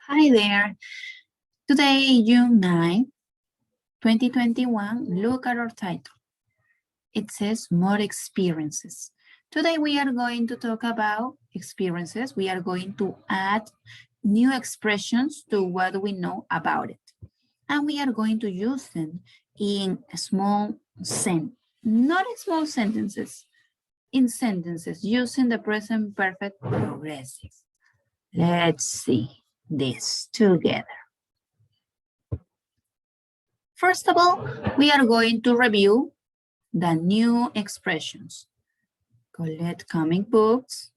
Hi there. Today, June 9, 2021, look at our title. It says more experiences. Today, we are going to talk about experiences. We are going to add new expressions to what we know about it. And we are going to use them in small not small sentences, in sentences using the present perfect progressive. Let's see this together. First of all, we are going to review the new expressions. Collect comic books,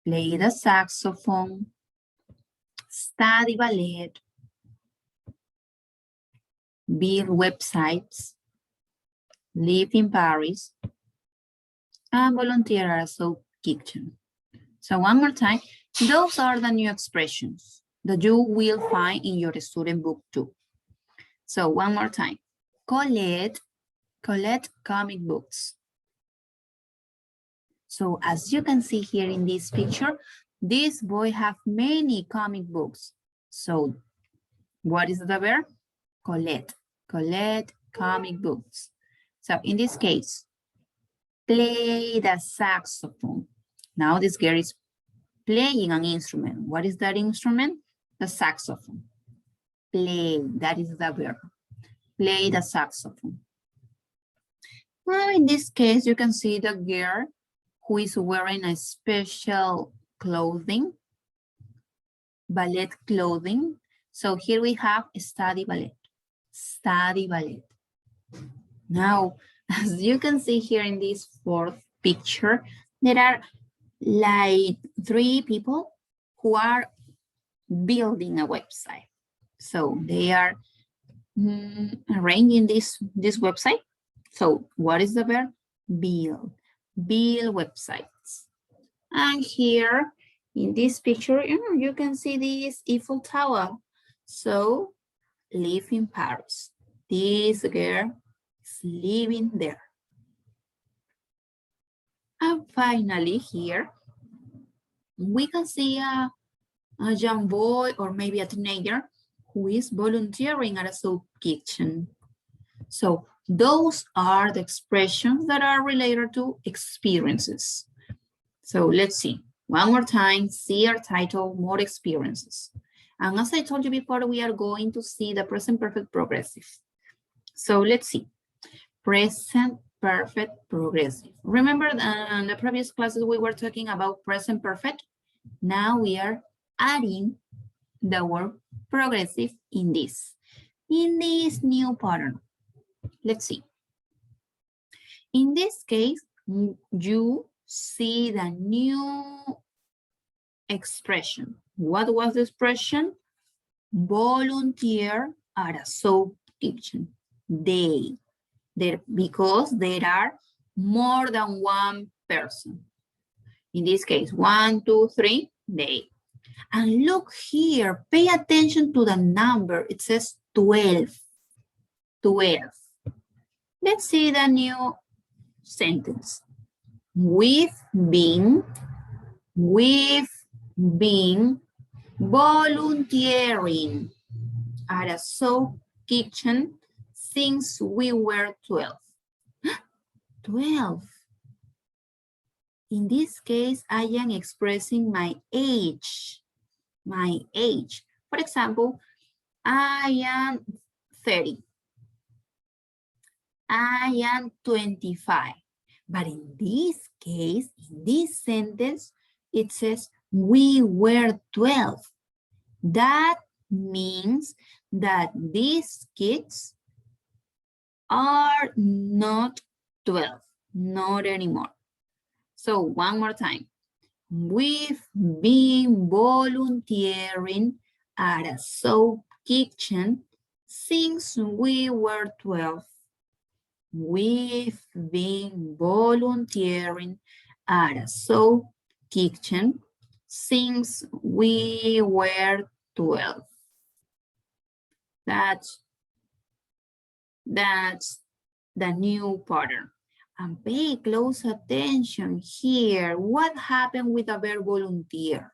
play the saxophone, study ballet, build websites, live in Paris, and volunteer at a soup kitchen. So one more time, those are the new expressions that you will find in your student book too. So one more time, collect comic books. So as you can see here in this picture, this boy have many comic books. So what is the verb? Collect comic books. So in this case, play the saxophone. Now this girl is playing an instrument. What is that instrument? The saxophone. Play, that is the verb. Play the saxophone. Now in this case, you can see the girl who is wearing a special clothing, ballet clothing. So here we have study ballet. Now, as you can see here in this fourth picture, there are like 3 people who are building a website. So they are arranging this website. So what is the verb? Build websites. And here in this picture, you can see this Eiffel Tower. So live in Paris. This girl is living there. And finally here, we can see a young boy or maybe a teenager who is volunteering at a soup kitchen. So those are the expressions that are related to experiences. So let's see. One more time, see our title, more experiences. And as I told you before, we are going to see the present perfect progressive. So let's see. Present perfect progressive. Remember in the previous classes we were talking about present perfect? Now we are adding the word progressive in this new pattern. Let's see. In this case, you see the new expression. What was the expression? Volunteer at a soup kitchen. Because there are more than one person. In this case, 1, 2, 3, they. And look here, pay attention to the number. It says 12. 12. Let's see the new sentence. We've been volunteering at a soup kitchen since we were 12. 12. In this case, I am expressing my age. For example, I am 30. I am 25. But in this case, in this sentence, it says we were 12. That means that these kids are not 12, not anymore. So one more time. We've been volunteering at a soup kitchen since we were 12. We've been volunteering at a soup kitchen since we were 12. That's the new pattern. And pay close attention here. What happened with the verb volunteer?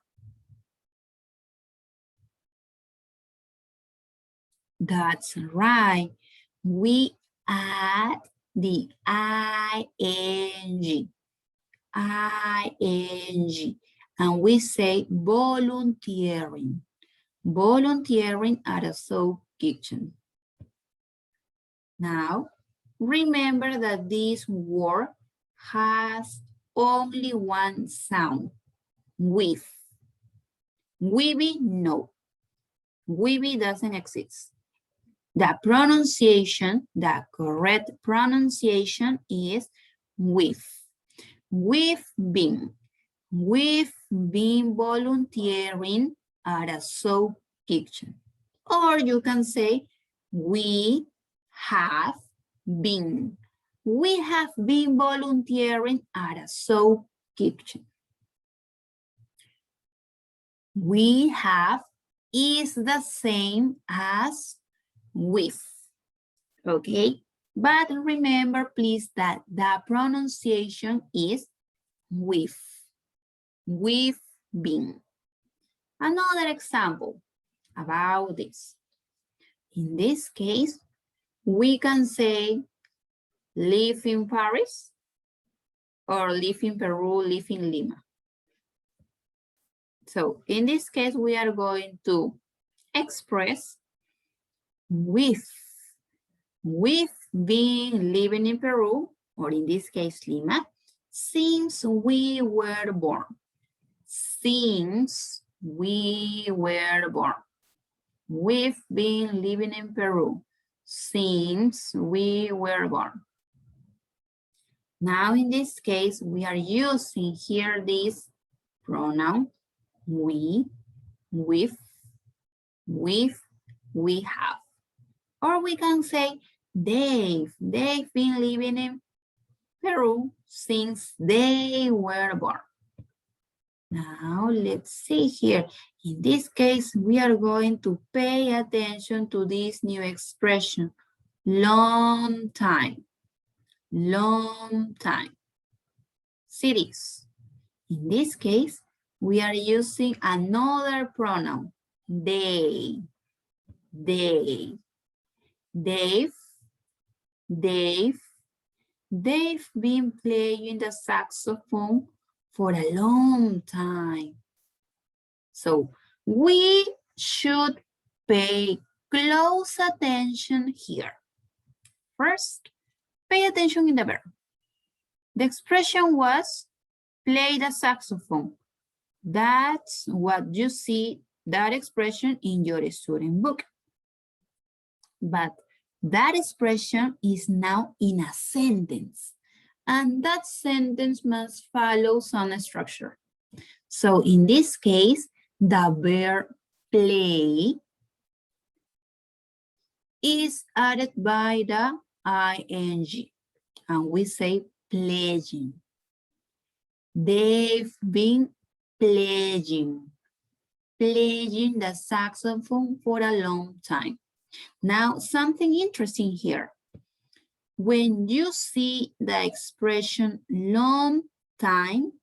That's right. We add the ing, and we say volunteering, volunteering at a soup kitchen. Now, remember that this word has only one sound, with. Weeby, no. Weeby doesn't exist. The pronunciation, the correct pronunciation is with. We've been volunteering at a soup kitchen. Or you can say, we have been. We have been volunteering at a soup kitchen. We have is the same as with, okay? But remember, please, that the pronunciation is with. We've been. Another example about this. In this case, we can say live in Paris or live in Peru, live in Lima. So in this case, we are going to express with. We've been living in Peru, or in this case, Lima, since we were born. Since we were born. We've been living in Peru since we were born. Now, in this case, we are using here this pronoun, we, with, we have. Or we can say they've been living in Peru since they were born. Now, let's see here. In this case, we are going to pay attention to this new expression, long time, long time. Cities. In this case, we are using another pronoun, they. They've been playing the saxophone for a long time. So we should pay close attention here. First, pay attention in the verb. The expression was play the saxophone. That's what you see, that expression in your student book. But that expression is now in a sentence, and that sentence must follow some structure. So in this case, the verb play is added by the ing, and we say playing. They've been playing the saxophone for a long time. Now, something interesting here. When you see the expression long time,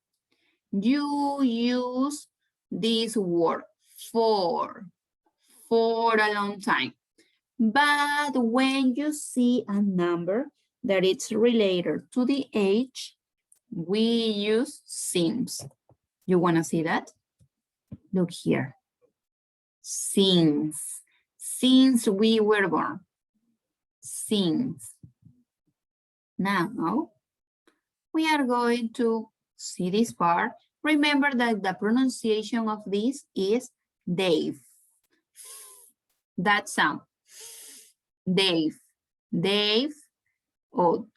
you use this word for a long time. But when you see a number that it's related to the age, we use since. You want to see that? Look here. Since we were born. Since. Now, we are going to see this part. Remember that the pronunciation of this is they've. That sound. They've,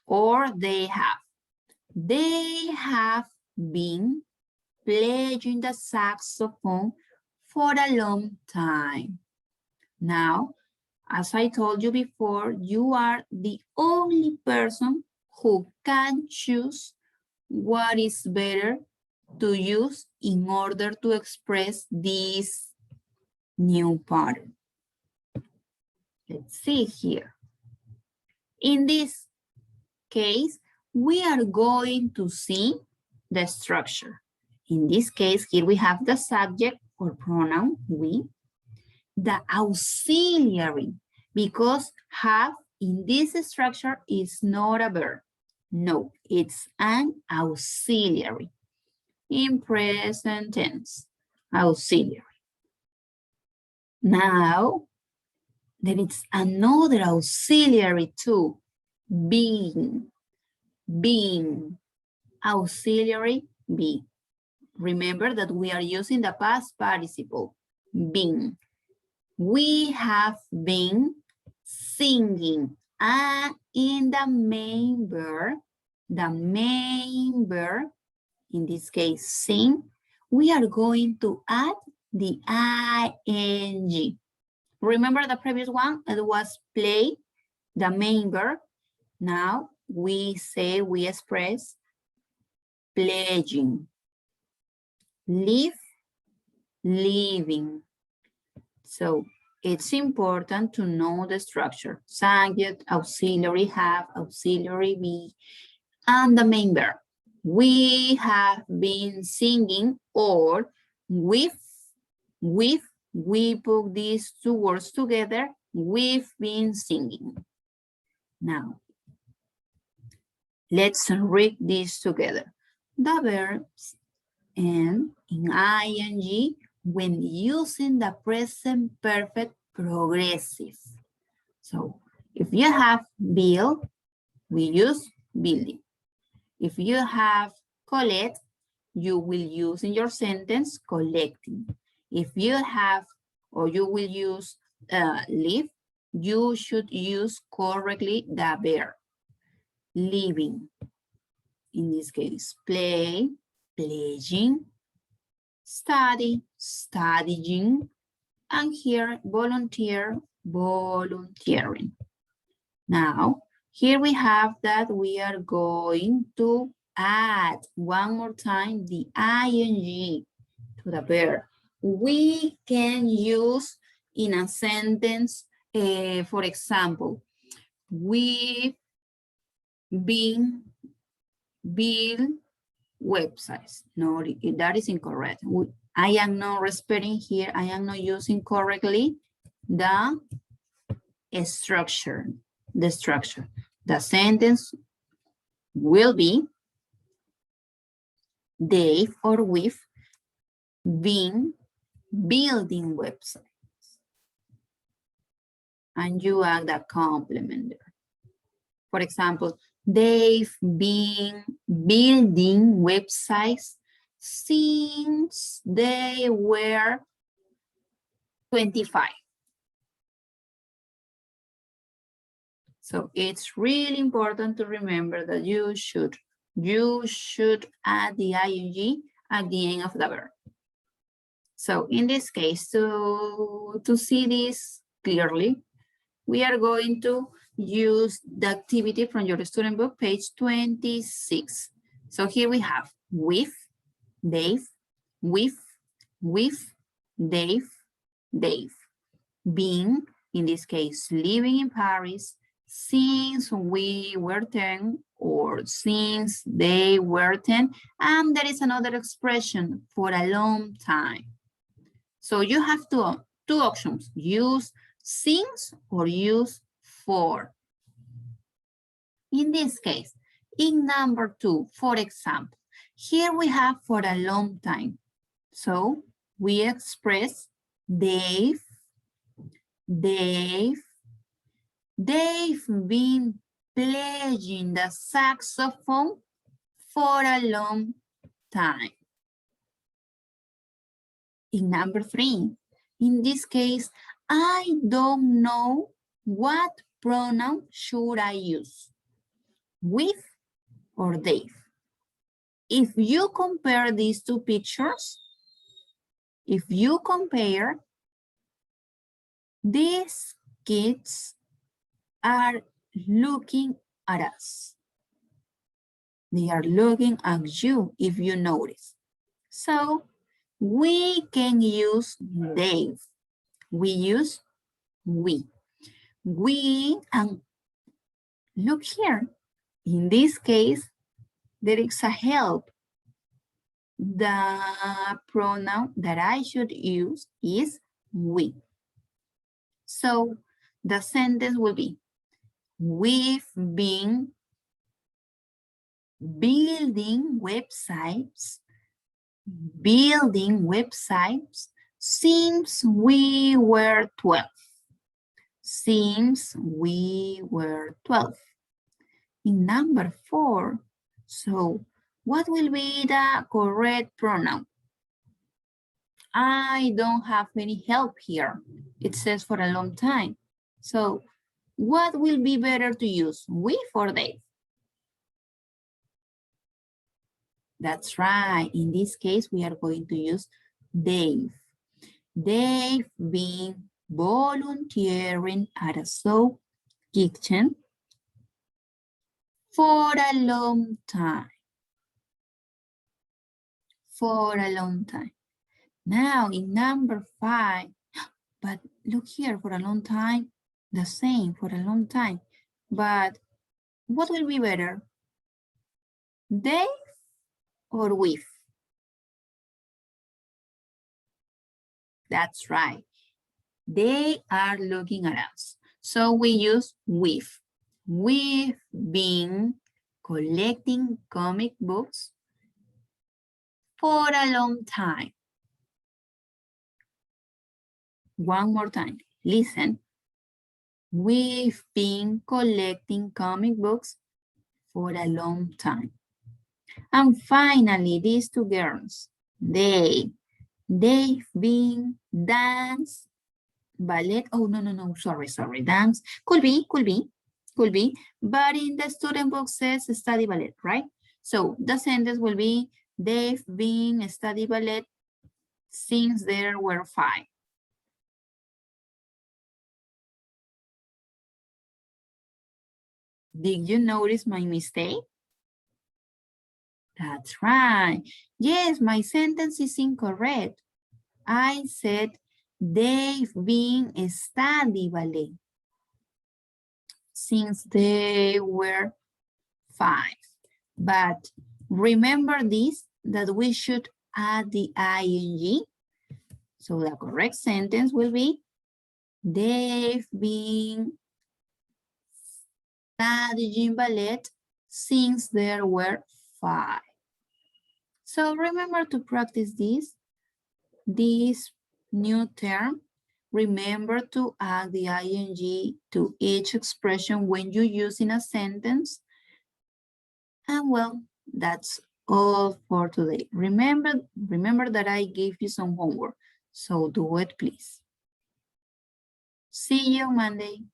or they have. They have been playing the saxophone for a long time. Now, as I told you before, you are the only person who can choose what is better to use in order to express this new pattern. Let's see here. In this case, we are going to see the structure. In this case, here we have the subject or pronoun, we, the auxiliary. because have in this structure is not a verb. No, it's an auxiliary in present tense, auxiliary. Now, there is another auxiliary too, being, auxiliary be. Remember that we are using the past participle, been. We have been singing, and in the main verb, in this case, sing, we are going to add the ing. Remember the previous one? It was play, the main verb. Now we express pledging, live, living. So it's important to know the structure. Subject, auxiliary have, auxiliary be, and the main verb. We have been singing, or we put these two words together, we've been singing. Now, let's read this together. The verbs end in ing when using the present perfect progressive. So if you have build, we use building. If you have collect, you will use in your sentence collecting. If you have or you will use live, you should use correctly the verb living. In this case, play, playing, study, studying, and here volunteer, volunteering. Now, here we have that we are going to add one more time the ing to the verb. We can use in a sentence, for example, we've been build websites. No, that is incorrect. I am not respecting here. I am not using correctly the structure. The structure. The sentence will be they've or we've been building websites. And you add the complement there. For example, they've been building websites since they were 25. So it's really important to remember that you should add the ing at the end of the verb. So in this case, to see this clearly, we are going to use the activity from your student book, page 26. So here we have with, they've, with, they've, been, in this case, living in Paris since we were 10 or since they were 10. And there is another expression, for a long time. So you have two options, use since or use for. In this case, in number 2, for example, here we have for a long time. So we express they've been playing the saxophone for a long time. In number 3, in this case, I don't know what pronoun should I use, with or they've. If you compare these two pictures, if you compare, these kids are looking at us. They are looking at you, if you notice. So we can use they've. We use we. And look here. In this case, there is a help. The pronoun that I should use is we. So the sentence will be, we've been building websites since we were 12. Since we were 12. In number 4, so what will be the correct pronoun? I don't have any help here. It says for a long time. So what will be better to use, we or they? That's right. In this case, we are going to use they've. They've been volunteering at a soup kitchen for a long time. For a long time. Now in number 5, but look here, for a long time, the same, for a long time. But what will be better? They or with? That's right. They are looking at us. So we use with. We've been collecting comic books for a long time. One more time, listen. We've been collecting comic books for a long time. And finally, these two girls, they've been dance, ballet. Oh, no, sorry, dance. Could be. But in the student book says study ballet, right? So the sentence will be, they've been study ballet since they were 5. Did you notice my mistake? That's right. Yes, my sentence is incorrect. I said they've been study ballet since they were 5. But remember this, that we should add the ing. So the correct sentence will be, they've been studying ballet since they were 5. So remember to practice this new term. Remember to add the ing to each expression when you use in a sentence. And well, that's all for today. Remember that I gave you some homework, so do it, please. See you Monday.